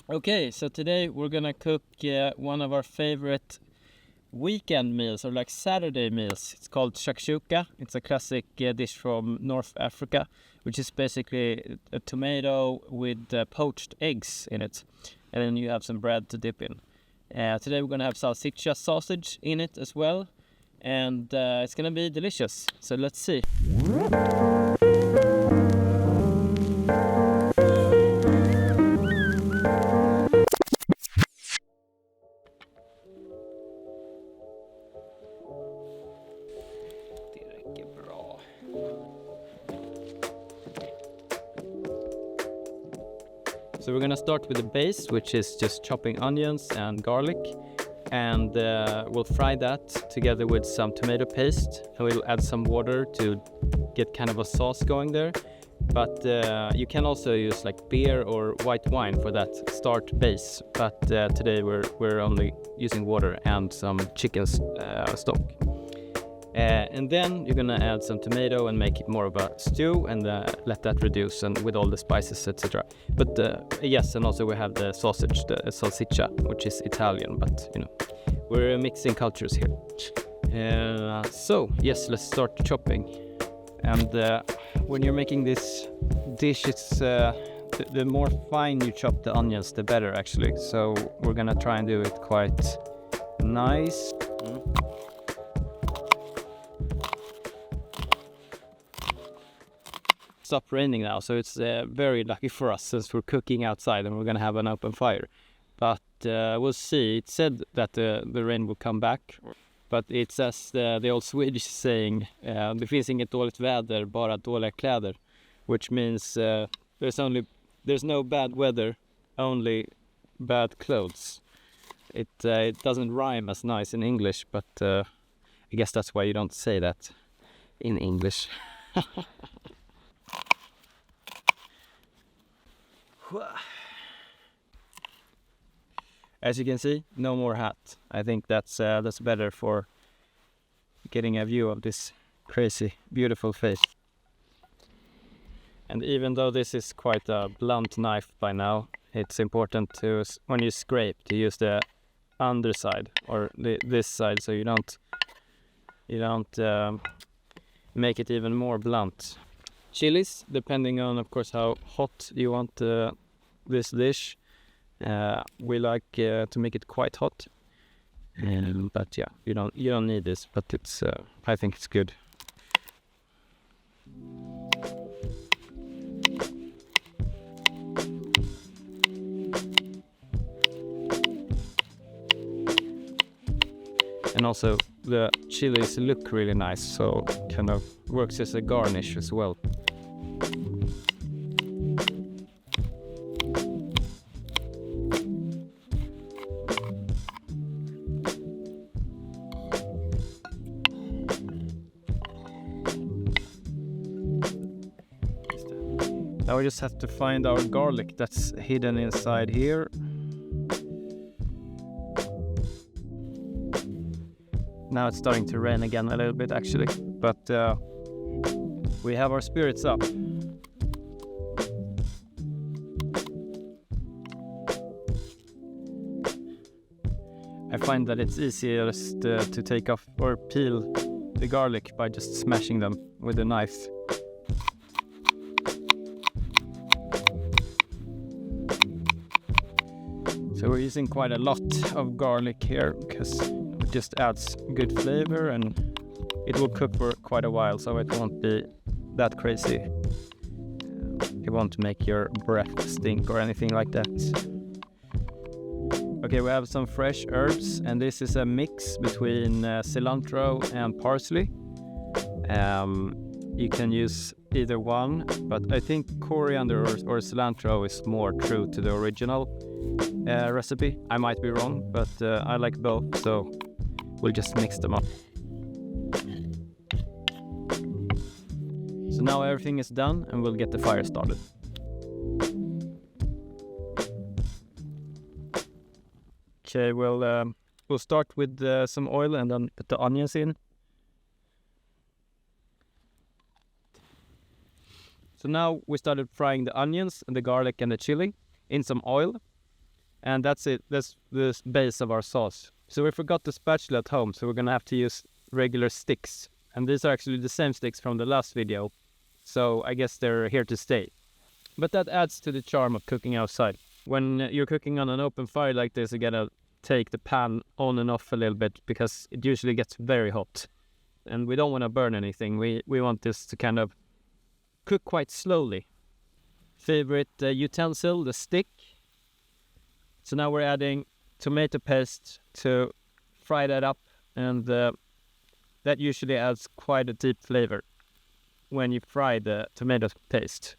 Okay, so today we're gonna cook one of our favorite weekend meals, or like Saturday meals. It's called Shakshuka. It's a classic dish from North Africa, which is basically a tomato with poached eggs in it, and then you have some bread to dip in. Today we're gonna have salsicha sausage in it as well, and it's gonna be delicious. So let's see. So we're gonna start with the base, which is just chopping onions and garlic, and we'll fry that together with some tomato paste, and we'll add some water to get kind of a sauce going there. But you can also use like beer or white wine for that start base, but today we're only using water and some chicken stock. And then you're gonna add some tomato and make it more of a stew, and let that reduce, and with all the spices, etc. But yes, and also we have the sausage, the salsiccia, which is Italian, but you know, we're mixing cultures here. So yes, let's start chopping. And when you're making this dish, it's the more fine you chop the onions, the better actually. So we're gonna try and do it quite nice. Stopped raining now, so it's very lucky for us, since we're cooking outside and we're gonna have an open fire. But we'll see. It said that the rain will come back, but it's as the old Swedish saying, det finns inget dåligt väder, bara dåliga kläder, which means there's no bad weather, only bad clothes. It doesn't rhyme as nice in English, but I guess that's why you don't say that in English. As you can see, no more hat. I think that's better for getting a view of this crazy, beautiful face. And even though this is quite a blunt knife by now, it's important to, when you scrape, to use the underside, or this side, so you don't make it even more blunt. Chilies, depending on, of course, how hot you want this dish. We like to make it quite hot, but yeah, you don't need this, but it's I think it's good. And also the chilies look really nice, so kind of works as a garnish as well. Now we just have to find our garlic that's hidden inside here. Now it's starting to rain again a little bit actually, but we have our spirits up. I find that it's easiest to take off or peel the garlic by just smashing them with a knife. So we're using quite a lot of garlic here, because it just adds good flavor, and it will cook for quite a while, so it won't be that crazy. It won't make your breath stink or anything like that. Okay, we have some fresh herbs, and this is a mix between cilantro and parsley. You can use either one, but I think coriander or cilantro is more true to the original recipe. I might be wrong, but I like both, so we'll just mix them up. So now everything is done, and we'll get the fire started. Okay, we'll start with some oil and then put the onions in. So now we started frying the onions and the garlic and the chili in some oil. And that's it. That's the base of our sauce. So we forgot the spatula at home, so we're gonna have to use regular sticks. And these are actually the same sticks from the last video, so I guess they're here to stay. But that adds to the charm of cooking outside. When you're cooking on an open fire like this, you gotta take the pan on and off a little bit because it usually gets very hot. And we don't want to burn anything. We want this to kind of cook quite slowly. Favorite utensil, the stick. So now we're adding tomato paste to fry that up, and that usually adds quite a deep flavor when you fry the tomato paste.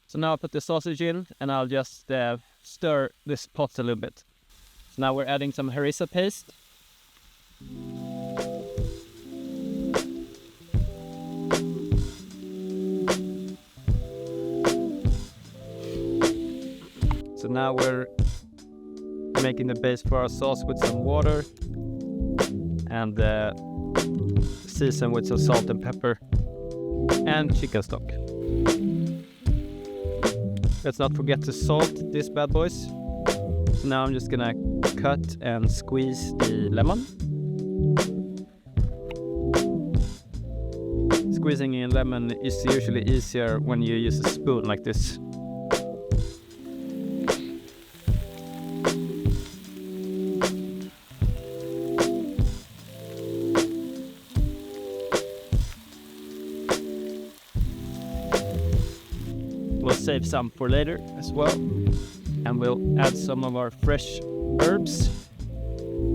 So now I'll put the sausage in, and I'll just stir this pot a little bit. So now we're adding some harissa paste. So now we're making the base for our sauce with some water and season with some salt and pepper and chicken stock. Let's not forget to salt these bad boys. So now I'm just gonna cut and squeeze the lemon. Squeezing in lemon is usually easier when you use a spoon like this. We'll save some for later as well, and we'll add some of our fresh herbs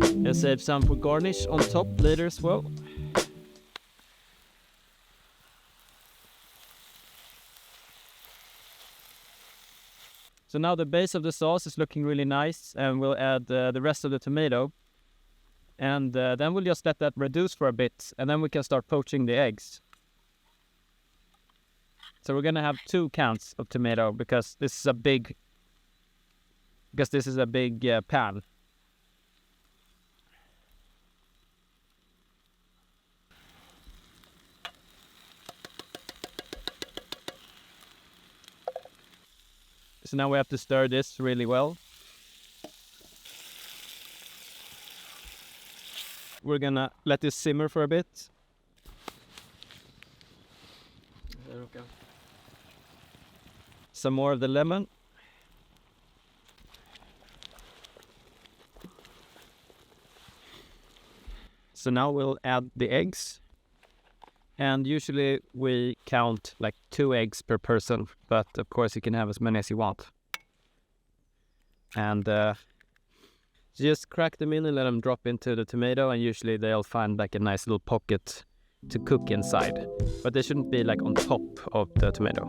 and save some for garnish on top later as well. So now the base of the sauce is looking really nice, and we'll add the rest of the tomato, and then we'll just let that reduce for a bit, and then we can start poaching the eggs. So we're gonna have 2 cans of tomato because this is a big pan. So now we have to stir this really well. We're gonna let this simmer for a bit. Some more of the lemon. So now we'll add the eggs. And usually we count like 2 eggs per person, but of course you can have as many as you want. And just crack them in and let them drop into the tomato, and usually they'll find like a nice little pocket to cook inside. But they shouldn't be like on top of the tomato.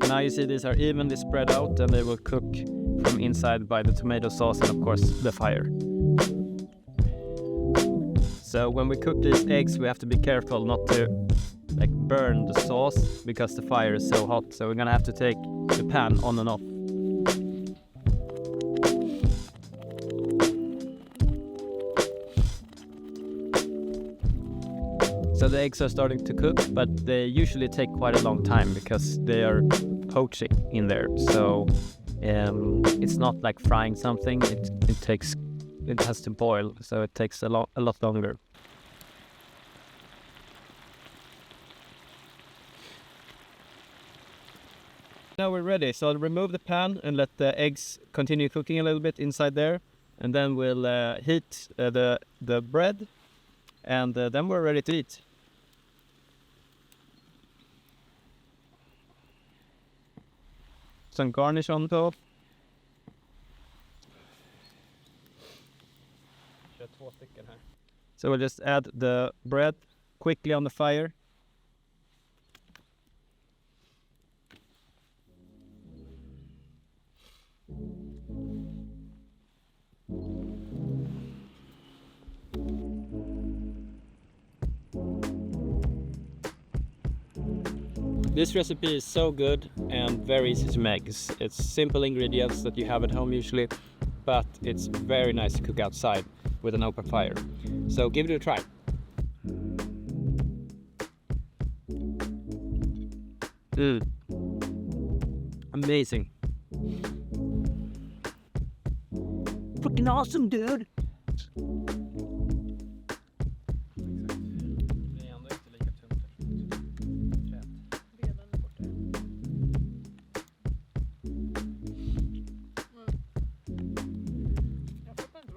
Now you see these are evenly spread out, and they will cook from inside by the tomato sauce and of course the fire. So when we cook these eggs, we have to be careful not to like burn the sauce because the fire is so hot. So we're gonna have to take the pan on and off. So the eggs are starting to cook, but they usually take quite a long time because they are poaching in there. So it's not like frying something. It has to boil, so it takes a lot longer. Now we're ready. So I'll remove the pan and let the eggs continue cooking a little bit inside there, and then we'll heat the bread, and then we're ready to eat. Some garnish on top. So we'll just add the bread quickly on the fire. This recipe is so good and very easy to make. It's simple ingredients that you have at home usually, but it's very nice to cook outside with an open fire. So give it a try. Amazing. Freaking awesome, dude.